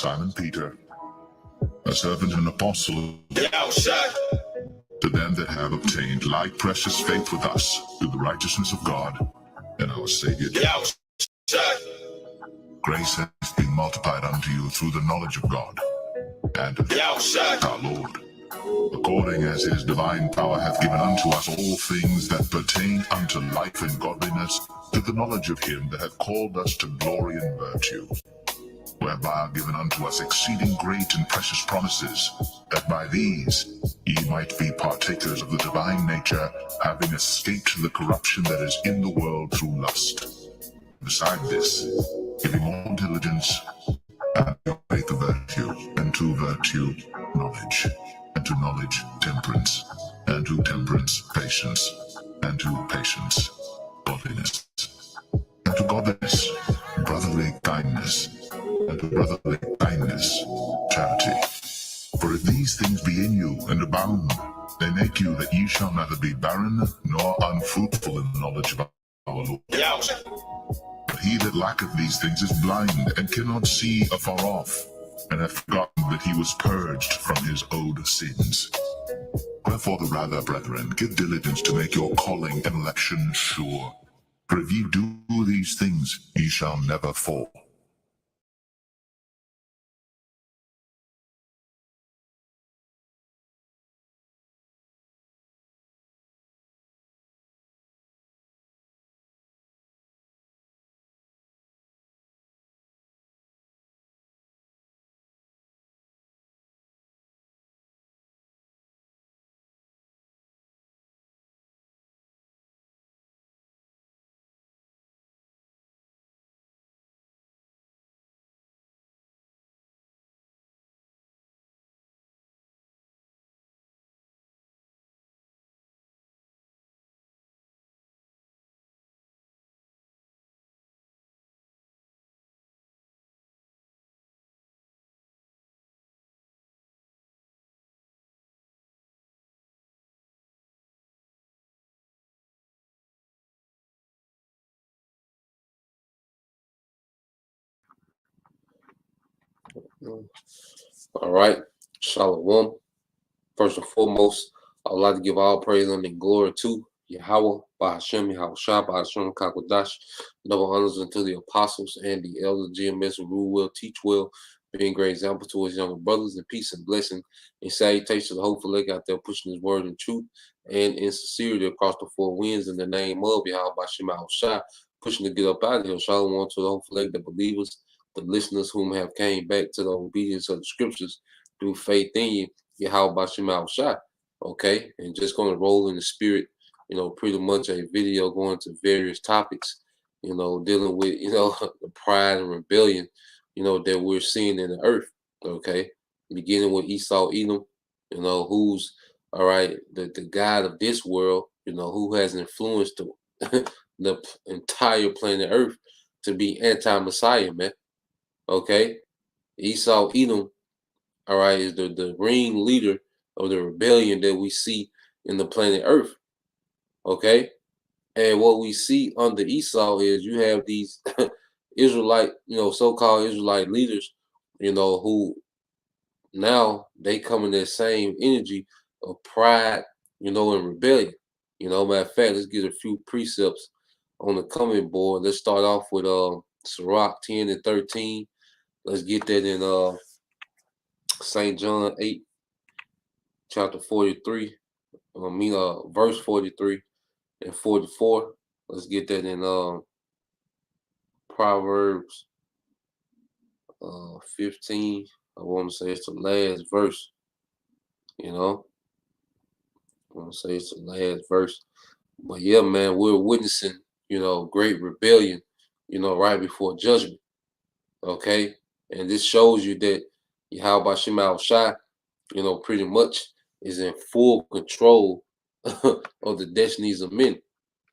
Simon Peter, a servant and apostle, to them that have obtained like precious faith with us through the righteousness of God and our Savior. Grace has been multiplied unto you through the knowledge of God and of our Lord, according as his divine power hath given unto us all things that pertain unto life and godliness, to the knowledge of him that hath called us to glory and virtue, whereby are given unto us exceeding great and precious promises, that by these ye might be partakers of the divine nature, having escaped the corruption that is in the world through lust. Beside this, giving all diligence, add your faith to virtue, and to virtue knowledge, and to knowledge temperance, and to temperance patience, and to patience godliness, and to godliness brotherly kindness, and to brotherly kindness charity. For if these things be in you and abound, they make you that ye shall neither be barren nor unfruitful in the knowledge of our Lord. But he that lacketh these things is blind, and cannot see afar off, and hath forgotten that he was purged from his old sins. Wherefore the rather, brethren, give diligence to make your calling and election sure. For if ye do these things, ye shall never fall. All right, Shalom. First and foremost, I would like to give all praise and glory to Yahweh, Bahashem, Yahweh Shah, Bahashem, Kakwadash. Double honors unto the apostles and the elders, GMS, who rule well, teach well, being great example to his younger brothers, and peace and blessing and salutation to the hopeful leg out there pushing his word in truth and in sincerity across the four winds in the name of Yahweh, Bahashem, Yahweh Shah, pushing to get up out of here. Shalom to the hopeful leg, the believers, the listeners whom have came back to the obedience of the scriptures through faith in you, Yahweh Bashim Al Shah. Okay, and just going to roll in the spirit, pretty much a video going to various topics, dealing with, the pride and rebellion, that we're seeing in the earth. Okay, beginning with Esau, Edom, who's all right, the God of this world, who has influenced the, the entire planet Earth to be anti-Messiah, man. Okay, Esau, Edom, all right, is the ring leader of the rebellion that we see in the planet Earth. Okay, and what we see under Esau is you have these Israelite, so-called Israelite leaders, who now they come in that same energy of pride, and rebellion. Matter of fact, let's get a few precepts on the coming board. Let's start off with Sirach 10 and 13. Let's get that in St. John 8, chapter 43. Verse 43 and 44. Let's get that in Proverbs 15. I want to say it's the last verse. I want to say it's the last verse. But yeah, man, we're witnessing, great rebellion, right before judgment. Okay. And this shows you that Yahweh Shema Shai, pretty much is in full control of the destinies of men.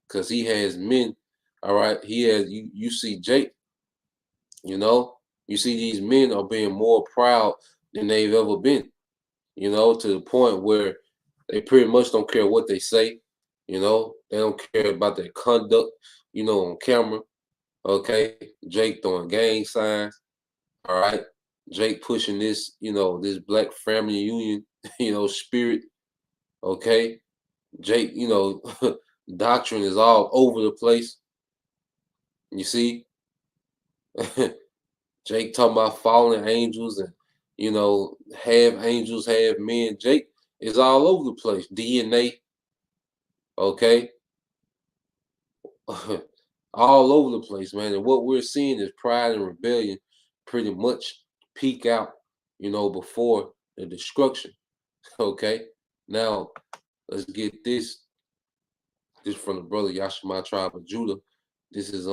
Because he has men, all right. He has you see Jake, you see these men are being more proud than they've ever been, to the point where they pretty much don't care what they say, they don't care about their conduct, on camera. Okay, Jake throwing gang signs, all right, Jake pushing this, this black family union, spirit. Okay. Jake, doctrine is all over the place. You see? Jake talking about fallen angels and, half angels, half men. Jake is all over the place. DNA. Okay. All over the place, man. And what we're seeing is pride and rebellion pretty much peak out, before the destruction. Okay. Now, let's get this from the brother Yashima tribe of Judah. This is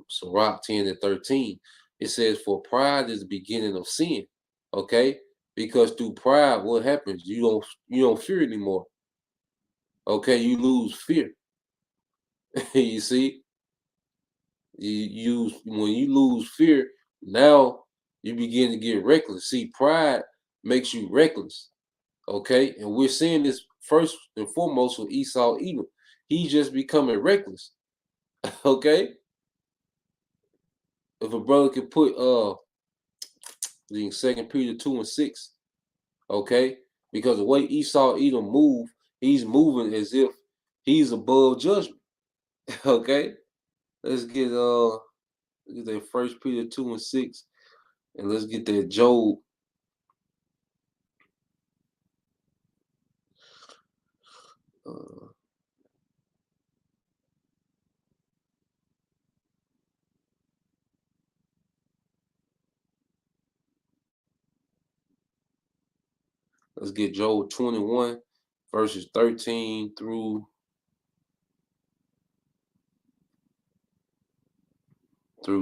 Sirach 10 and 13. It says, for pride is the beginning of sin. Okay? Because through pride, what happens? You don't fear anymore. Okay, you lose fear. You see? When you lose fear, now you begin to get reckless. See, pride makes you reckless. Okay, and we're seeing this first and foremost with Esau Edom. He's just becoming reckless. Okay, if a brother could put the 2 Peter 2 and 6, okay, because the way Esau Edom move, he's moving as if he's above judgment. Okay, let's get that 1 Peter 2 and 6, and let's get that Job. Let's get Job 21, verses 13 through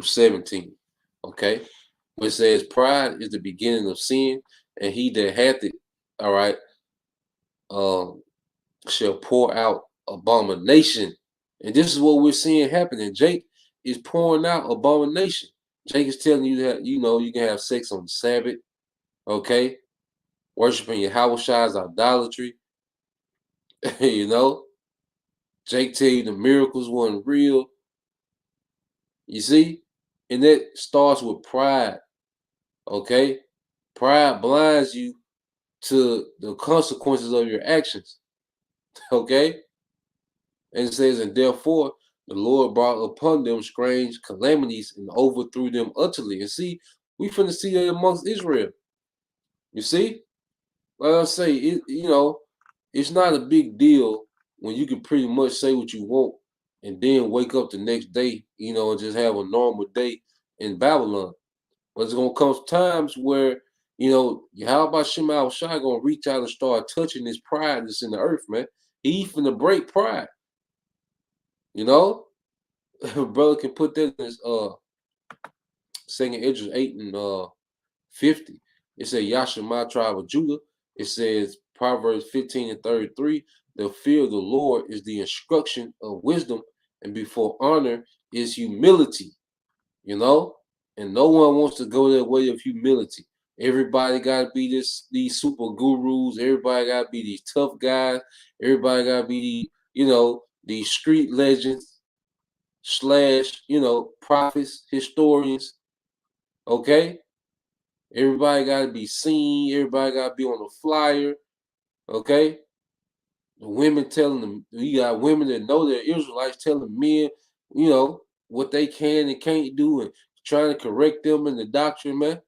17. Okay. It says, pride is the beginning of sin, and he that hath it, all right, shall pour out abomination. And this is what we're seeing happening. Jake is pouring out abomination. Jake is telling you that, you can have sex on the Sabbath, okay? Worshiping Yahweh's idolatry. Jake tell you the miracles weren't real. You see? And that starts with pride. Okay? Pride blinds you to the consequences of your actions. Okay? And it says, and therefore the Lord brought upon them strange calamities and overthrew them utterly. And see, we finna see that amongst Israel. You see? Like I say, it's not a big deal when you can pretty much say what you want and then wake up the next day, and just have a normal day in Babylon. But it's gonna come times where, how about Shema Shai gonna reach out and start touching this pride that's in the earth, man? He finna break pride. Brother can put that in his 2nd Esdras 8 and 50. It says Yashima tribe of Judah. It says Proverbs 15 and 33. The fear of the Lord is the instruction of wisdom, and before honor is humility. And no one wants to go that way of humility. Everybody got to be these super gurus. Everybody got to be these tough guys. Everybody got to be these street legends / prophets, historians. Okay, everybody got to be seen. Everybody got to be on the flyer. Okay, the women telling them, you got women that know they're Israelites telling men, what they can and can't do, and trying to correct them in the doctrine, man.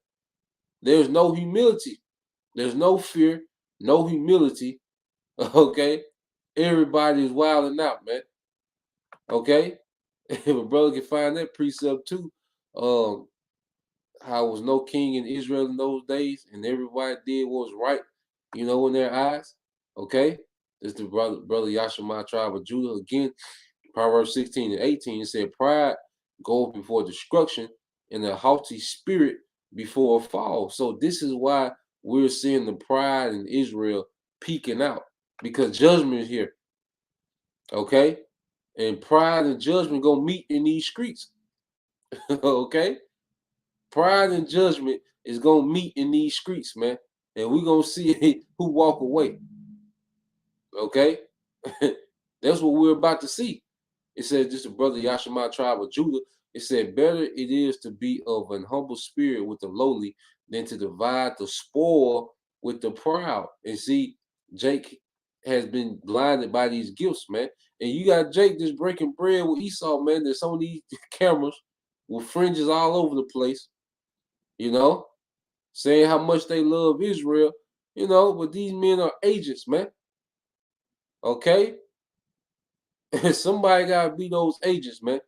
There's no humility. There's no fear, no humility. Okay, everybody is wilding out, man. Okay, if a brother can find that precept too, how was no king in Israel in those days, and everybody did what was right, in their eyes. Okay, this is the brother Yashima tribe of Judah again. Proverbs 16 and 18, it said, pride goes before destruction, and a haughty spirit before a fall. So this is why we're seeing the pride in Israel peaking out, because judgment is here. Okay, and pride and judgment gonna meet in these streets. Okay, pride and judgment is gonna meet in these streets, man, and we're gonna see who walk away. Okay, that's what we're about to see. It says, this is brother Yashima tribe of Judah. It said, better it is to be of an humble spirit with the lowly than to divide the spoil with the proud. And see, Jake has been blinded by these gifts, man. And you got Jake just breaking bread with Esau, man. There's on these cameras with fringes all over the place, you know, saying how much they love Israel, you know, but these men are agents, man. Okay? Somebody gotta be those agents, man.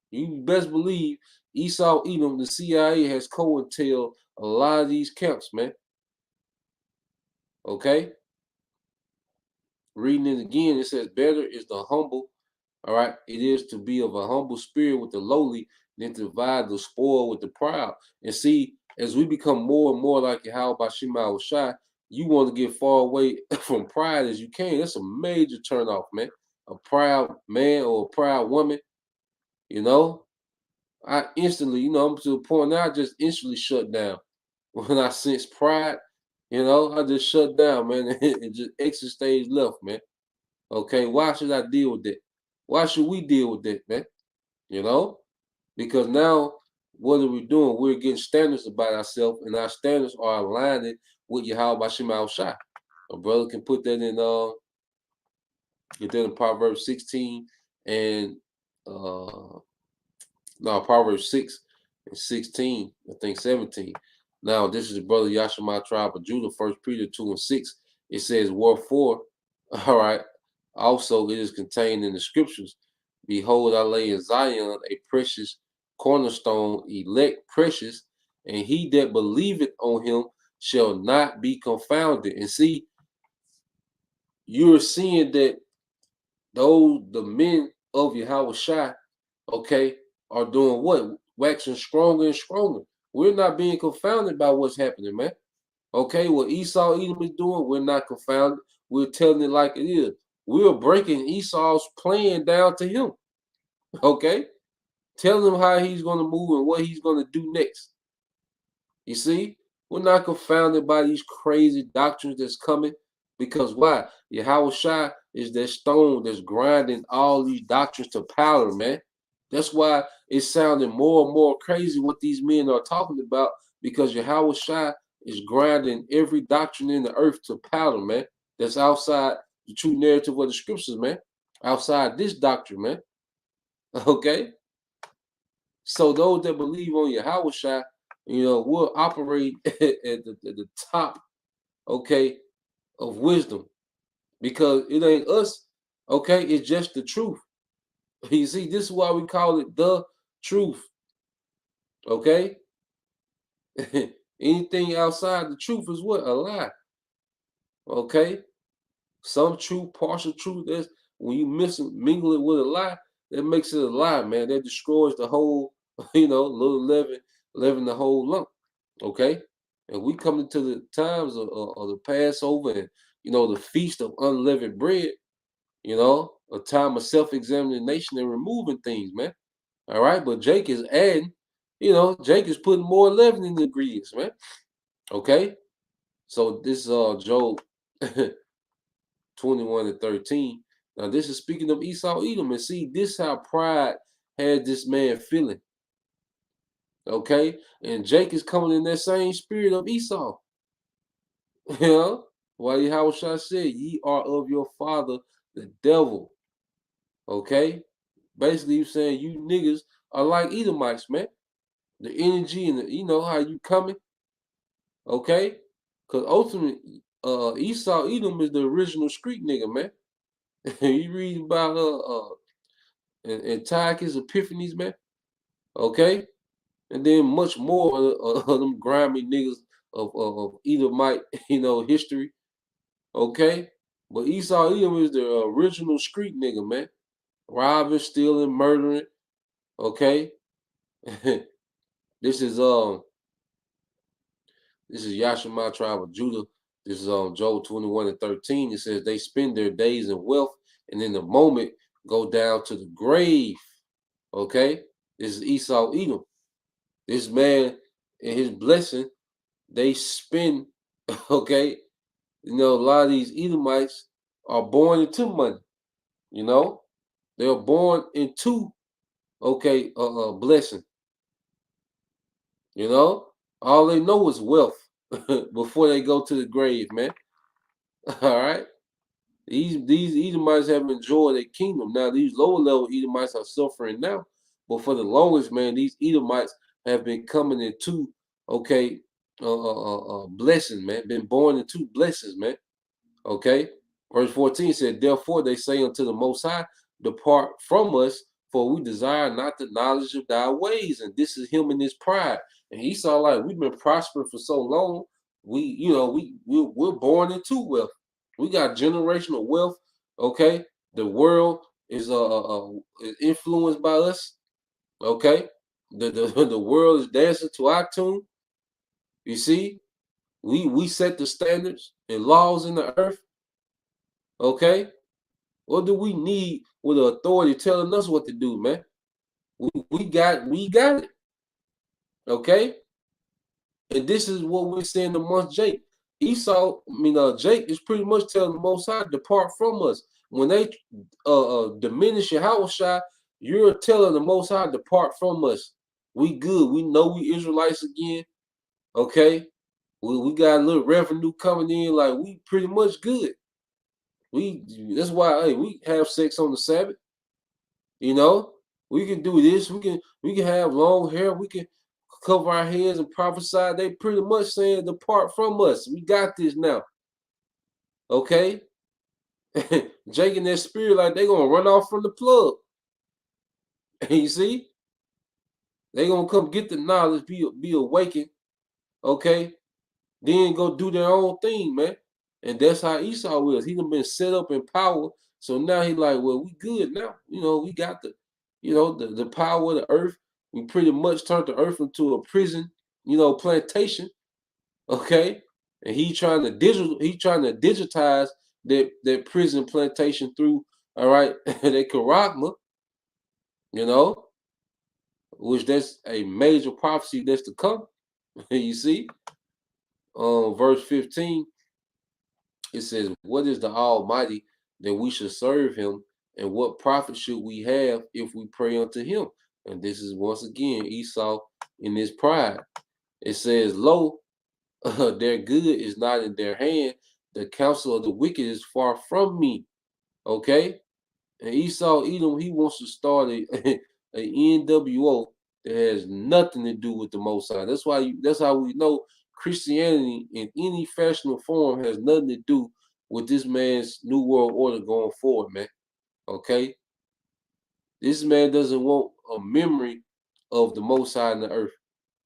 You best believe Esau Edom, the CIA has co-intel a lot of these camps, man. Okay? Reading it again, it says, better is the humble, all right, it is to be of a humble spirit with the lowly than to divide the spoil with the proud. And see, as we become more and more like Yahweh Bashim Shai, you want to get far away from pride as you can. That's a major turnoff, man. A proud man or a proud woman, you know, I instantly, you know, I'm to the point now I just instantly shut down. When I sense pride, you know, I just shut down, man, and just exit stage left, man. Okay, why should I deal with that? Why should we deal with that, man? You know, because now what are we doing? We're getting standards about ourselves, and our standards are aligning with Yahweh Bashim Al Shai. A brother can put that in get that in Proverbs 16 and no, Proverbs 6 and 16, I think 17. Now, this is the brother Yashima tribe of Judah, 1 Peter 2 and 6. It says, wherefore, all right, also it is contained in the scriptures. Behold, I lay in Zion a precious cornerstone, elect precious, and he that believeth on him shall not be confounded. And see, you're seeing that those, the men of Yahweh Shai, okay, are doing what? Waxing stronger and stronger. We're not being confounded by what's happening, man. Okay, what Esau Edom is doing, we're not confounded. We're telling it like it is. We're breaking Esau's plan down to him. Okay, telling him how he's going to move and what he's going to do next. You see, we're not confounded by these crazy doctrines that's coming, because why? Yahweh Shai is that stone that's grinding all these doctrines to powder, man. That's why it's sounding more and more crazy what these men are talking about, because Yahweh Shai is grinding every doctrine in the earth to powder, man. That's outside the true narrative of the scriptures, man. Outside this doctrine, man. Okay? So those that believe on Yahweh Shai, you know, will operate at the top, okay, of wisdom, because it ain't us, okay, it's just the truth. You see, this is why we call it the truth, okay? Anything outside the truth is what? A lie, okay? Some truth, partial truth, that's when you mingle it with a lie, that makes it a lie, man. That destroys the whole, you know, little leaven the whole lump, okay? And we come into the times of the Passover and, you know, the feast of unleavened bread, you know, a time of self-examination and removing things, man. All right, but Jake is adding, you know, Jake is putting more leaven in the ingredients, man. Okay, so this is Job 21 and 13. Now this is speaking of Esau Edom, and see this how pride had this man feeling. Okay, and Jake is coming in that same spirit of Esau. You know, why Yahweh Shai said, "Ye are of your father, the devil." Okay, basically he's saying you niggas are like Edomites, man. The energy and the, you know how you coming, okay? Because ultimately, Esau Edom is the original street nigga, man. You read about and Antiochus Epiphanes, man, okay? And then much more of them grimy niggas of Edomite, you know, history, okay? But Esau Edom is the original street nigga, man. Robbing, stealing, murdering, okay? This is Yashima tribe of Judah. This is Job 21 and 13. It says they spend their days in wealth and in the moment go down to the grave. Okay? This is Esau Edom. This man and his blessing, they spend, okay? You know, a lot of these Edomites are born into money, you know? They are born into okay, blessing. You know, all they know is wealth before they go to the grave, man. All right. These Edomites have enjoyed their kingdom. Now these lower level Edomites are suffering now, but for the longest, man, these Edomites have been coming into okay, blessings, man. Been born into blessings, man. Okay. Verse 14 said, therefore they say unto the Most High, depart from us, for we desire not the knowledge of thy ways. And this is him in his pride. And Esau, like, we've been prospering for so long. We're born into wealth. We got generational wealth. Okay. The world is influenced by us. Okay. The world is dancing to our tune. You see, we set the standards and laws in the earth. Okay. What do we need with the authority telling us what to do, man? We got it. Okay? And this is what we're seeing amongst Jake. Jake is pretty much telling the Most High, depart from us. When they diminish your house, you're telling the Most High, depart from us. We good. We know we Israelites again. Okay? We got a little revenue coming in. Like, we pretty much good. That's why we have sex on the Sabbath. You know, we can do this. We can have long hair. We can cover our heads and prophesy. They pretty much saying, depart from us. We got this now. Okay? Jake and that spirit, like, they gonna run off from the plug. You see? They gonna come get the knowledge, be awakened. Okay? Then go do their own thing, man. And that's how Esau is. He done been set up in power. So now he like, well, we good now. You know, we got the power of the earth. We pretty much turned the earth into a prison, plantation. Okay. And he trying to digitize that prison plantation through, all right, that charagma, which that's a major prophecy that's to come. You see? Verse 15. It says, what is the Almighty that we should serve him? And what profit should we have if we pray unto him? And this is once again Esau in his pride. It says, lo, their good is not in their hand. The counsel of the wicked is far from me. Okay? And Esau, Edom, he wants to start a NWO that has nothing to do with the Most High. That's how we know Christianity in any fashionable form has nothing to do with this man's new world order going forward, man. Okay? This man doesn't want a memory of the Most High in the earth.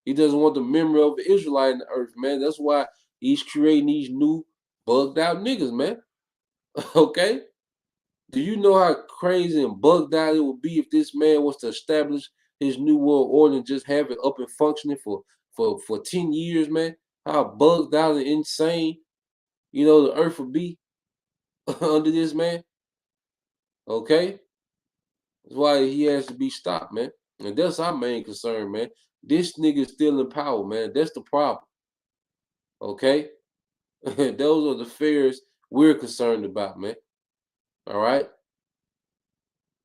He doesn't want the memory of the Israelite in the earth, man. That's why he's creating these new bugged out niggas, man. Okay? Do you know how crazy and bugged out it would be if this man was to establish his new world order and just have it up and functioning for 10 years, man? How bugged out and insane, the earth would be under this man. Okay? That's why he has to be stopped, man. And that's our main concern, man. This nigga is still in power, man. That's the problem. Okay? Those are the fears we're concerned about, man. All right?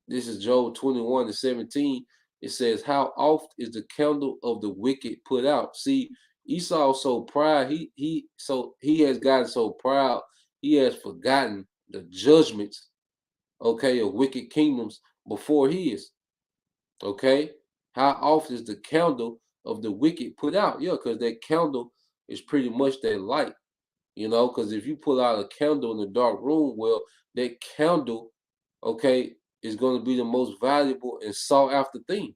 This is Job 21:17. It says, how oft is the candle of the wicked put out? See, Esau so proud, he has gotten so proud, he has forgotten the judgments, okay, of wicked kingdoms before his. Okay. How often is the candle of the wicked put out? Yeah, because that candle is pretty much that light, because if you pull out a candle in a dark room, well, that candle, okay, is going to be the most valuable and sought after thing.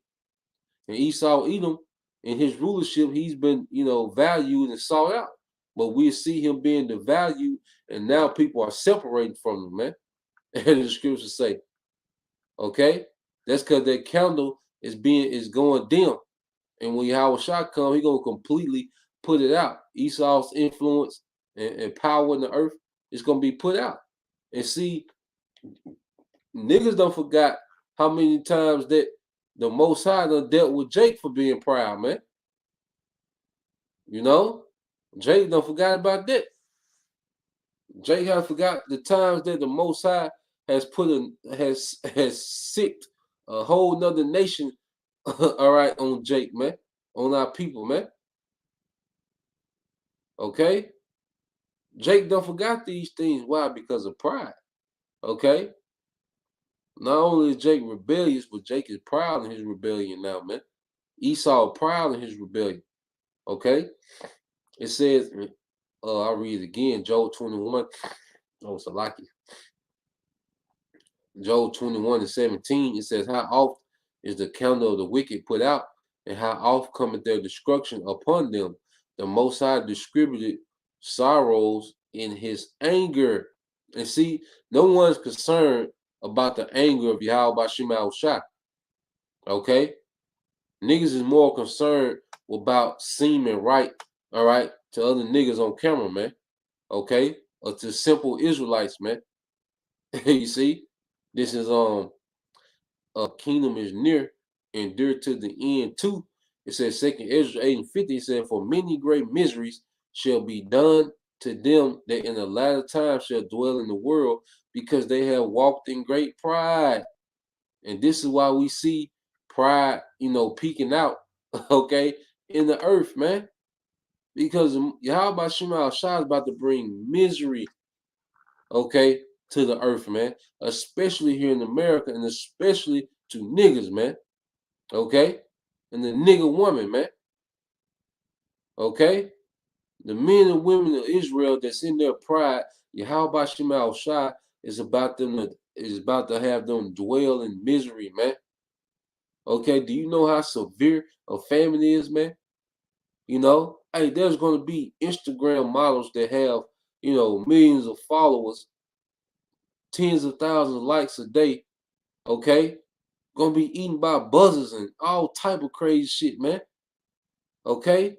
And Esau, Edom, in his rulership, he's been, valued and sought out. But we see him being devalued, and now people are separating from him, man. And the scriptures say, okay, that's because that candle is going dim. And when Yahweh Shah come, he gonna completely put it out. Esau's influence and power in the earth is gonna be put out. And see, niggas don't forgot how many times that the Most High done dealt with Jake for being proud, man. Jake don't forgot about that. Jake has forgot the times that the Most High has has sicked a whole nother nation All right, on Jake, man, on our people, man. Okay, Jake don't forgot these things. Why? Because of pride. Okay, not only is Jake rebellious, but Jake is proud in his rebellion now, man. Esau proud in his rebellion. Okay, it says, I'll read it again. Job 21. Oh, Salaki. Job 21:17. It says, "How oft is the candle of the wicked put out, and how oft cometh their destruction upon them? The Most High distributed sorrows in His anger." And see, no one's concerned about the anger of Yahweh Shema Shah. Okay, niggas is more concerned about seeming right. All right, to other niggas on camera, man. Okay, or to simple Israelites, man. You see, this is kingdom is near and dear to the end too. It says Second Ezra 8:50. It said, "For many great miseries shall be done to them that in the latter time shall dwell in the world, because they have walked in great pride." And this is why we see pride, peeking out, okay, in the earth, man. Because Yahweh Shema Shah is about to bring misery, okay, to the earth, man. Especially here in America, and especially to niggas, man. Okay? And the nigga woman, man. Okay? The men and women of Israel that's in their pride, Yahweh Shema Shah is about to have them dwell in misery, man. Okay, do you know how severe a famine is, man? Hey, there's gonna be Instagram models that have, millions of followers, tens of thousands of likes a day, okay? Gonna be eaten by buzzers and all type of crazy shit, man. Okay?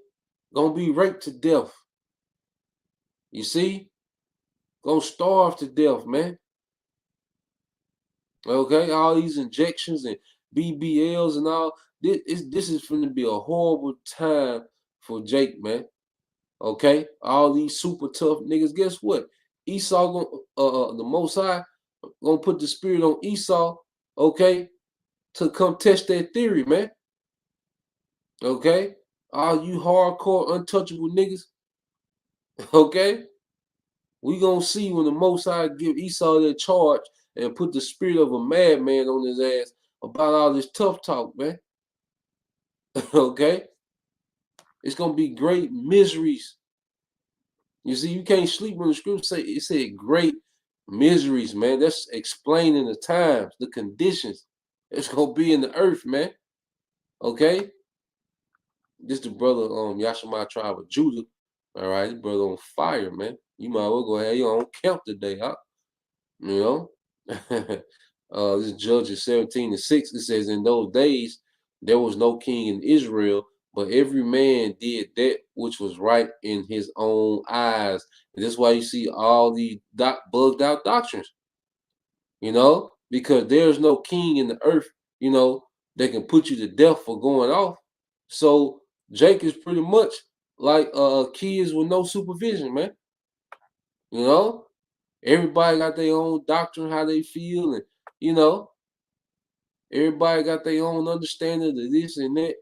Gonna be raped to death. You see? Gonna starve to death, man. Okay? All these injections and BBLs and all. This is going to be a horrible time for Jake, man. Okay? All these super tough niggas. Guess what? Esau gonna the Most High gonna put the spirit on Esau, okay, to come test that theory, man. Okay? All you hardcore untouchable niggas, okay? We gonna see when the Most High give Esau that charge and put the spirit of a madman on his ass about all this tough talk, man. Okay? It's gonna be great miseries. You see, you can't sleep when the scripture say it said great miseries, man. That's explaining the times, the conditions. It's gonna be in the earth, man. Okay? This the brother Yashima tribe of Judah. All right, this brother on fire, man. You might well go ahead your own camp today, huh? You know? This Judges 17:6. It says, "In those days there was no king in Israel, but every man did that which was right in his own eyes." And that's why you see all these bugged out doctrines, because there's no king in the earth, that can put you to death for going off. So Jake is pretty much like kids with no supervision, man. You know, everybody got their own doctrine, how they feel, and you know, everybody got their own understanding of this and that.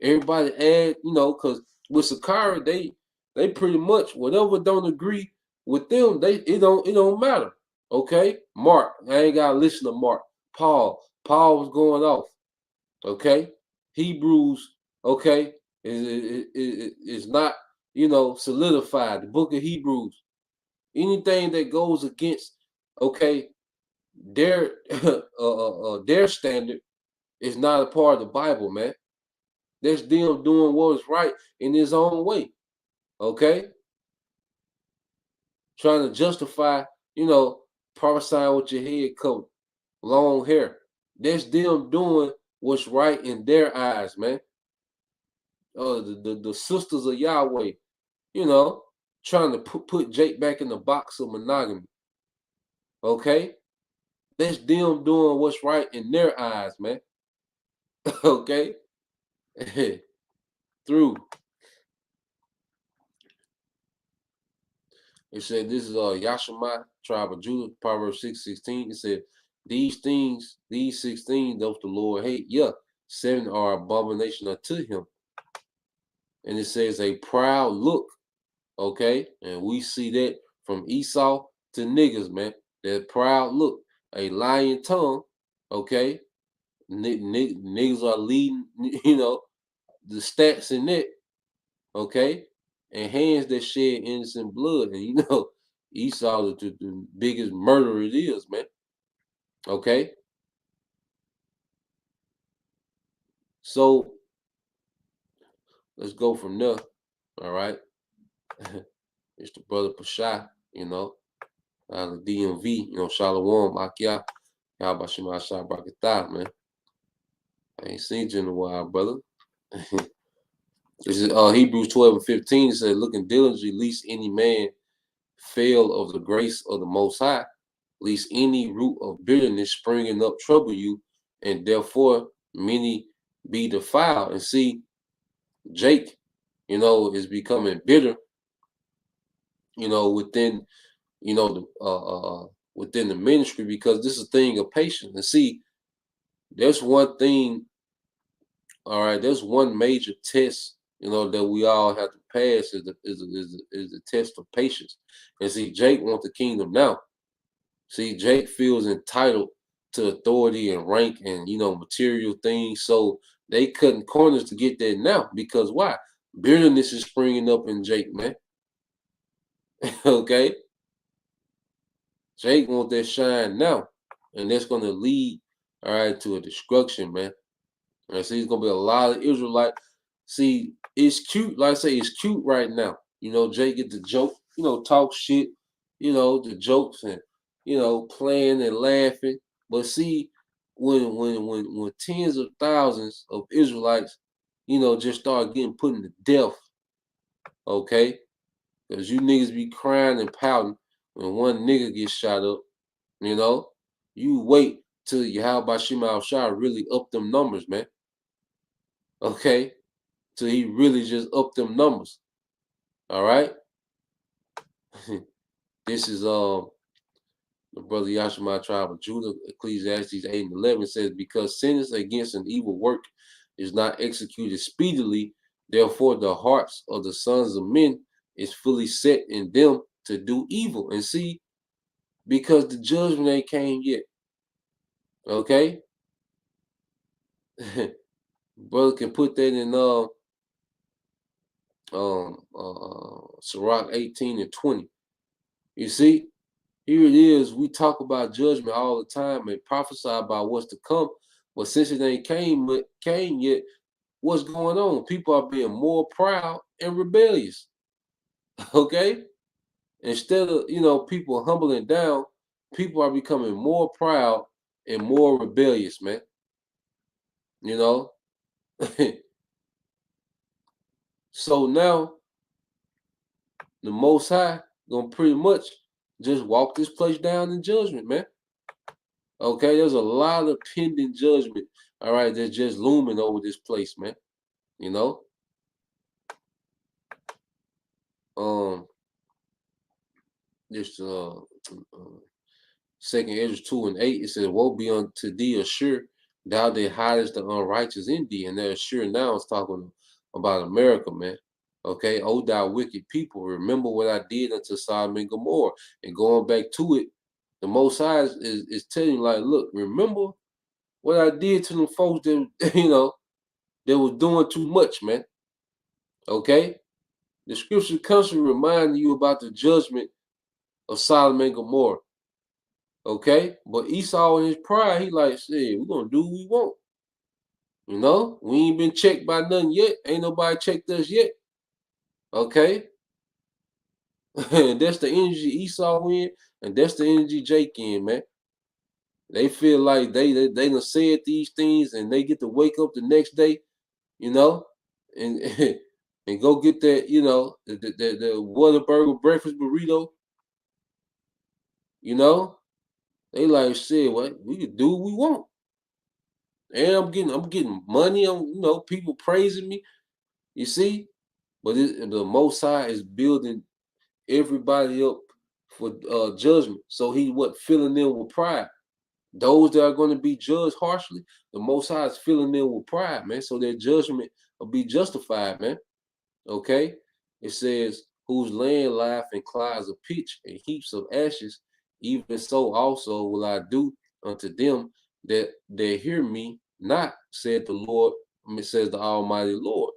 Everybody add, because with Sakara, they pretty much whatever don't agree with them, it don't matter. Okay, Mark, I ain't gotta listen to Mark. Paul was going off. Okay, Hebrews, okay, is not solidified. The book of Hebrews, anything that goes against, okay, their their standard is not a part of the Bible, man. That's them doing what is right in his own way. Okay, trying to justify, prophesying with your head covered, long hair. That's them doing what's right in their eyes, man. The sisters of Yahweh, trying to put Jake back in the box of monogamy. Okay, that's them doing what's right in their eyes, man. Okay, through. It said this is Yashima, tribe of Judah, Proverbs 6:16. It said, these things, these 16 doth the Lord hate. Yeah, 7 are abomination unto him. And it says a proud look, okay? And we see that from Esau to niggas, man. That proud look, a lying tongue, okay? Niggas are leading, the stats in that, okay? And hands that shed innocent blood. And Esau, the biggest murderer it is, man. Okay? So let's go from there. All right. It's the brother Pasha, the DMV, Shalom, Akia, Yabashima Shabrakatah, man. I ain't seen you in a while, brother. This is Hebrews 12:15. It says, looking diligently, lest any man fail of the grace of the Most High, lest any root of bitterness springing up trouble you, and therefore many be defiled. And see, Jake, is becoming bitter, within, within the ministry, because this is a thing of patience. And see, there's one thing, all right, there's one major test, that we all have to pass is the test of patience. And see, Jake wants the kingdom now. See, Jake feels entitled to authority and rank and material things. So they cutting corners to get that now. Because why? Bitterness is springing up in Jake, man. Okay? Jake wants that shine now. And that's gonna lead, all right, to a destruction, man. And see, it's gonna be a lot of Israelites. See, it's cute, like I say, it's cute right now. Jake get the joke, talk shit, the jokes and playing and laughing. But see, when tens of thousands of Israelites, just start getting put into death, okay? Because you niggas be crying and pouting when one nigga gets shot up, you wait till Yahweh Shema Shah really up them numbers, man. Okay? Till he really just up them numbers. All right? This is the brother Yashima tribe of Judah, Ecclesiastes 8 and 11 says, because sentence against an evil work is not executed speedily, therefore the hearts of the sons of men is fully set in them to do evil. And see, because the judgment ain't came yet. Okay? Brother can put that in Sirach 18 and 20. You see, here it is. We talk about judgment all the time and prophesy about what's to come. But since it ain't came yet, what's going on? People are being more proud and rebellious. Okay? Instead of, people humbling down, people are becoming more proud and more rebellious, man. So now the Most High gonna pretty much just walk this place down in judgment, man. Okay, there's a lot of pending judgment, all right, that's just looming over this place, man. This Second Ezra 2 and 8, it says, woe be unto thee, assure thou that hidest the unrighteous in thee. And that assure now is talking about America, man. Okay, oh thou wicked people, remember what I did unto Sodom and Gomorrah. And going back to it, the Most High is telling you, like, look, remember what I did to them folks that, they were doing too much, man. Okay? The scripture constantly reminding you about the judgment of Sodom and Gomorrah. Okay? But Esau in his pride, he like said, we're gonna do what we want. We ain't been checked by nothing yet. Ain't nobody checked us yet. Okay? And that's the energy Esau in, and that's the energy Jake in, man. They feel like they done said these things and they get to wake up the next day, and and go get that, the Whataburger breakfast burrito. They like shit, what we can do what we want. And I'm getting money, people praising me. You see? But the Most High is building everybody up for judgment. So he filling them with pride. Those that are going to be judged harshly, the Most High is filling them with pride, man. So their judgment will be justified, man. Okay? It says, whose land lieth in clouds of pitch and heaps of ashes, even so also will I do unto them that they hear me not, said the Lord, it says the Almighty Lord.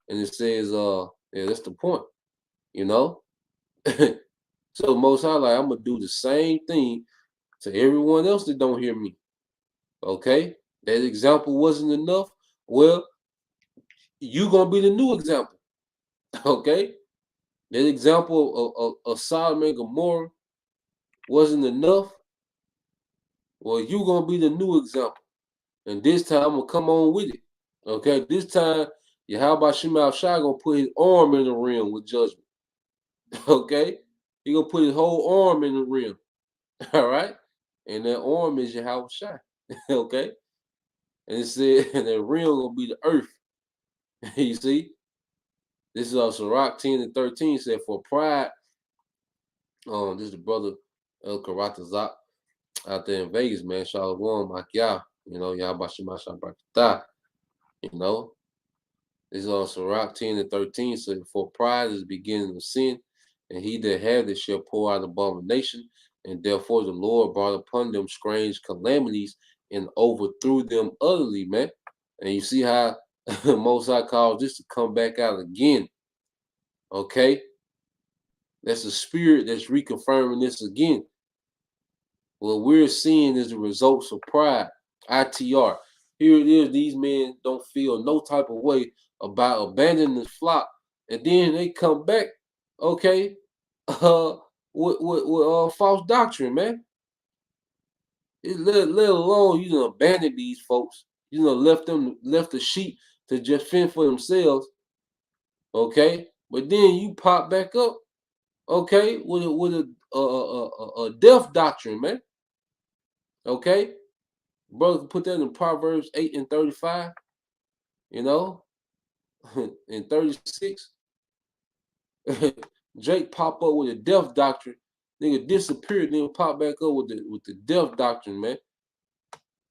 And it says, yeah, that's the point, you know? So Most High, like, I'm gonna do the same thing to everyone else that don't hear me. Okay? That example wasn't enough. Well, you gonna be the new example. Okay? That example of Sodom and Gomorrah wasn't enough. Well, you gonna be the new example. And this time I'm gonna come on with it. Okay, this time Yahweh Shema Shai gonna put his arm in the rim with judgment. Okay? He gonna put his whole arm in the rim. All right? And that arm is Yahweh Shai. Okay? And it said, and that rim gonna be the earth. You see? This is Sirach 10 and 13 said, for pride, this is the brother El Karatazak out there in Vegas, man. Shalom, Makia, you know, Yabashima Shabrakata, you know. This is Sirach 10 and 13 said, for pride is the beginning of sin, and he that hath it shall pour out abomination, and therefore the Lord brought upon them strange calamities and overthrew them utterly, man. And you see how Most High calls this to come back out again. Okay? That's the spirit that's reconfirming this again. What we're seeing is the results of pride. ITR. Here it is. These men don't feel no type of way about abandoning the flock, and then they come back, okay, with false doctrine, man. Let alone you know abandon these folks. You know, left the sheep to just fend for themselves, okay. But then you pop back up, okay, with a death doctrine, man. Okay, brother, put that in Proverbs 8 and 35. You know, in 36, Jake pop up with a death doctrine. Nigga disappeared, then pop back up with the death doctrine, man.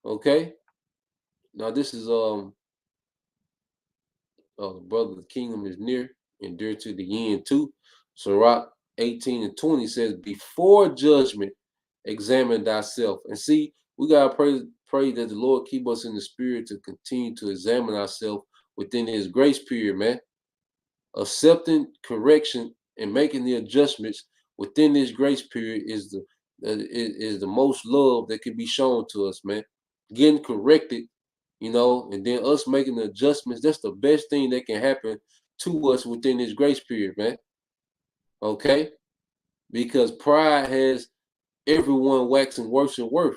Okay. Now this is brother, the kingdom is near, endure to the end too. Sirach 18 and 20 says, before judgment, examine thyself. And see, we gotta pray that the Lord keep us in the spirit to continue to examine ourselves within his grace period, man. Accepting correction and making the adjustments within this grace period is the most love that can be shown to us, man. Getting corrected, you know, and then us making the adjustments, that's the best thing that can happen to us within this grace period, man. Okay? Because pride has everyone waxing worse and worse,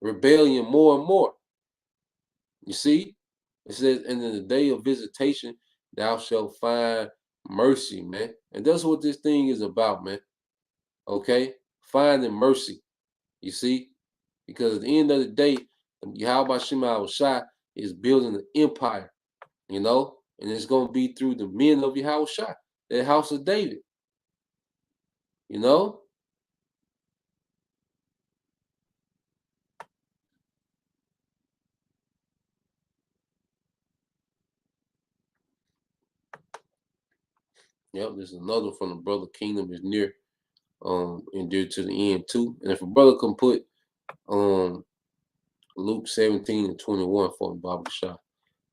rebellion more and more. You see? It says, and in the day of visitation, thou shalt find mercy, man. And that's what this thing is about, man. Okay? Finding mercy. You see? Because at the end of the day, Yahweh Shema Shai is building an empire, you know? And it's going to be through the men of Yahweh Shai, the house of David. You know? Yep, there's another from the brother Kingdom is near, endure to the end too. And if a brother can put Luke 17 and 21 for Baba Shah.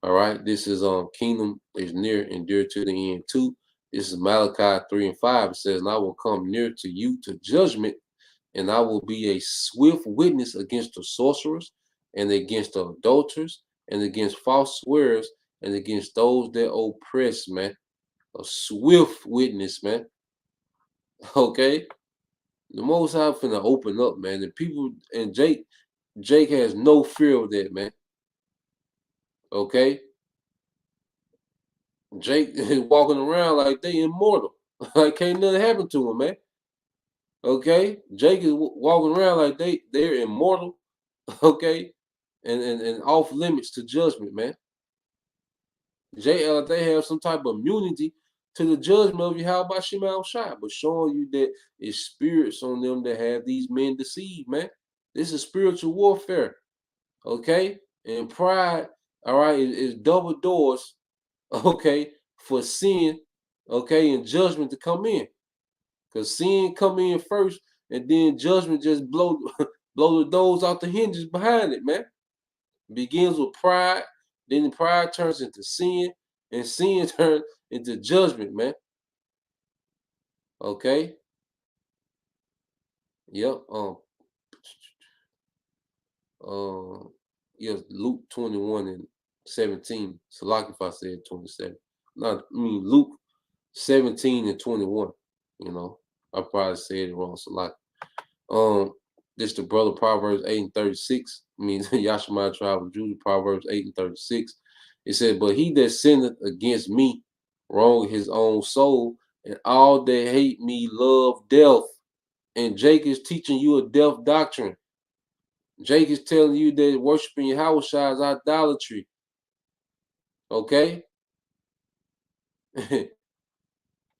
All right, this is Kingdom is near, endure to the end too. This is Malachi 3 and 5. It says, and I will come near to you to judgment, and I will be a swift witness against the sorcerers, and against the adulterers, and against false swearers, and against those that oppress, man. A swift witness, man. Okay? The Most High finna open up, man. The people, and Jake has no fear of that, man. Okay? Jake is walking around like they immortal. Like can't nothing happen to him, man. Okay? Jake is walking around like they're immortal. Okay? And off limits to judgment, man. They have some type of immunity to the judgment of Yahweh Shema Shai, but showing you that it's spirits on them that have these men deceived, man. This is spiritual warfare. Okay? And pride, all right, is double doors, okay, for sin, okay, and judgment to come in. Because sin come in first, and then judgment just blow blow the doors out the hinges behind it, man. It begins with pride, then the pride turns into sin, and sin turns into judgment, man. Okay? Yep. Um, yes, Luke 21 and 17. So like if I said 27. Not I mean Luke 17 and 21. You know, I probably said it wrong. So like this the brother Proverbs 8 and 36. I mean Yashima tribe of Judah, Proverbs 8 and 36. It said, but he that sinneth against me wrong his own soul, and all that hate me love death. And Jake is teaching you a death doctrine. Jake is telling you that worshiping Yahweh is idolatry. Okay?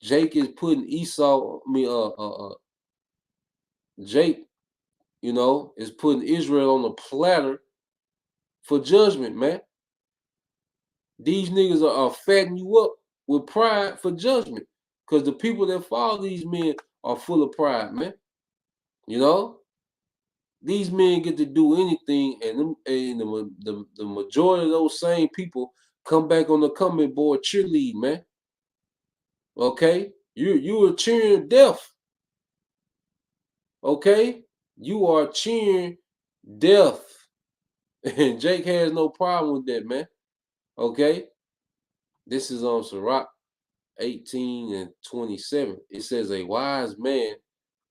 Jake is putting Jake, you know, is putting Israel on a platter for judgment, man. These niggas are fattening you up with pride for judgment. Because the people that follow these men are full of pride, man. You know? These men get to do anything, and the majority of those same people come back on the comment board cheerlead, man. Okay, you are cheering death. Okay, you are cheering death, and Jake has no problem with that, man. Okay, this is on Sirach 18 and 27. It says, a wise man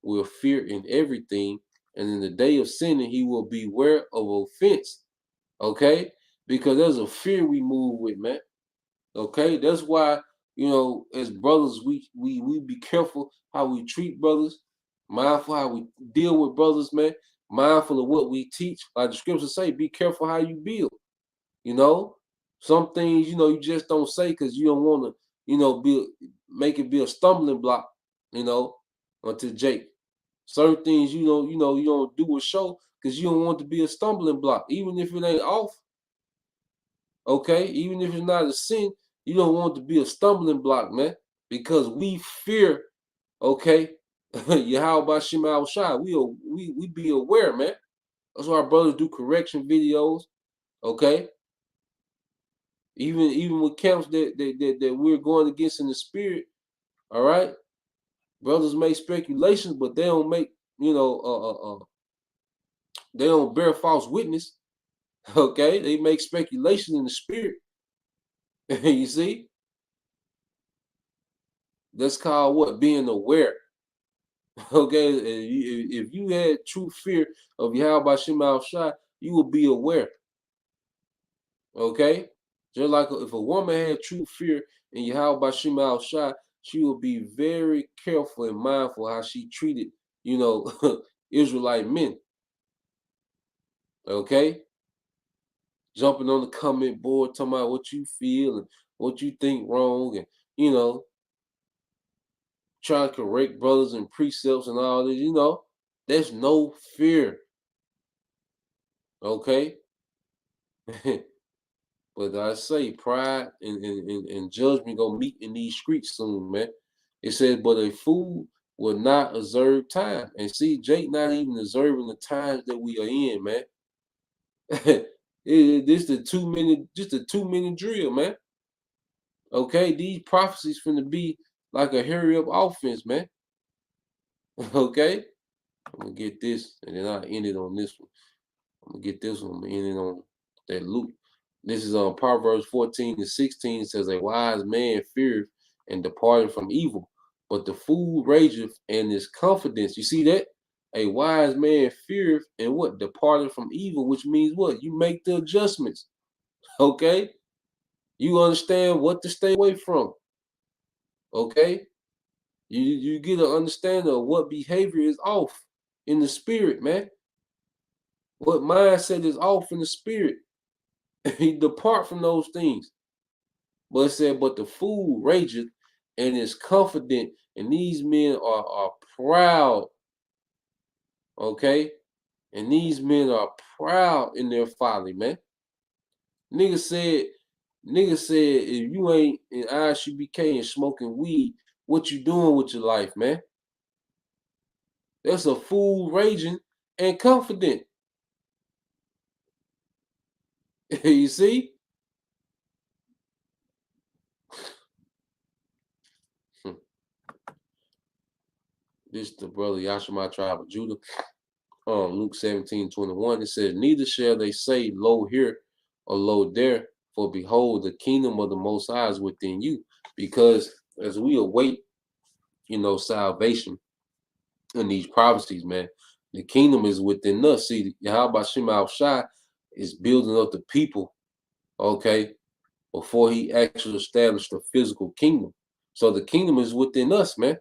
will fear in everything, and in the day of sinning, he will beware of offense. Okay, because there's a fear we move with, man. Okay, that's why, you know, as brothers, we be careful how we treat brothers, mindful how we deal with brothers, man, mindful of what we teach. Like the scriptures say, be careful how you build. You know, some things, you know, you just don't say because you don't want to, you know, make it be a stumbling block, you know, unto Jake. Certain things you don't do a show because you don't want to be a stumbling block, even if it ain't off. Okay, even if it's not a sin, you don't want to be a stumbling block, man, because we fear. Okay, Yahweh Shema Shai. We be aware, man. That's why our brothers do correction videos. Okay, even with camps that we're going against in the spirit. All right, brothers make speculations, but they don't make they don't bear false witness. Okay, they make speculation in the spirit. You see, that's called what? Being aware. Okay, if you had true fear of Yahweh Shema Shai, you would be aware. Okay, just like if a woman had true fear in Yahweh Shema Shai, she would be very careful and mindful how she treated, Israelite men. Okay, jumping on the comment board talking about what you feel and what you think wrong, and you know, trying to correct brothers and precepts and all this. There's no fear. Okay. But I say pride and judgment gonna meet in these streets soon, man. It says, but a fool will not observe time. And see, Jake not even observing the times that we are in, man. This the 2 minute, just a 2 minute drill, man. Okay, these prophecies finna be like a hurry up offense, man. Okay, I'm gonna get this, and then I'll end it on this one. I'm gonna get this one. I'm gonna end it on that Luke. This is on Proverbs 14 and 16. It says, a wise man feareth and departed from evil, but the fool rageth and is confidence. You see that? A wise man feareth and what? Departed from evil, which means what? You make the adjustments. Okay? You understand what to stay away from. Okay? You get an understanding of what behavior is off in the spirit, man. What mindset is off in the spirit. He depart from those things. But it said, but the fool rageth and is confident, and these men are proud. Okay, And these men are proud in their folly, man. Nigga said, if you ain't in ISUBK and smoking weed, what you doing with your life, man? That's a fool raging and confident. You see? This is the brother Yashima tribe of Judah. Luke 17:21. It says, neither shall they say, lo here or lo there, for behold, the kingdom of the Most High is within you. Because as we await, salvation in these prophecies, man, the kingdom is within us. See, Yahweh Shema Shai is building up the people, okay, before he actually established the physical kingdom. So the kingdom is within us, man.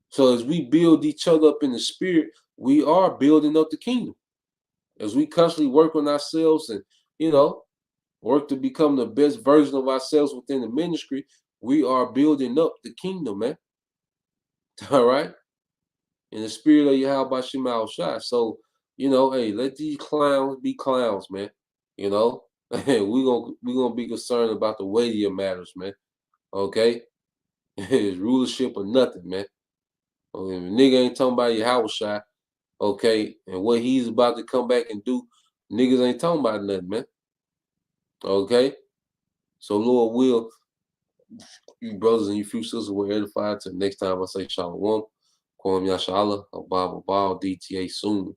So as we build each other up in the spirit, we are building up the kingdom. As we constantly work on ourselves and, work to become the best version of ourselves within the ministry, we are building up the kingdom, man. All right? In the spirit of Yahweh Shema Shai. So, hey, let these clowns be clowns, man. We're gonna be concerned about the weightier matters, man. Okay? It's rulership or nothing, man. Okay, if a nigga ain't talking about Yahweh Shai, okay, and what he's about to come back and do, niggas ain't talking about nothing, man. Okay? So Lord will, you brothers and you few sisters will edify till next time I say Shalom. Kwam Yashala, Abba, DTA soon.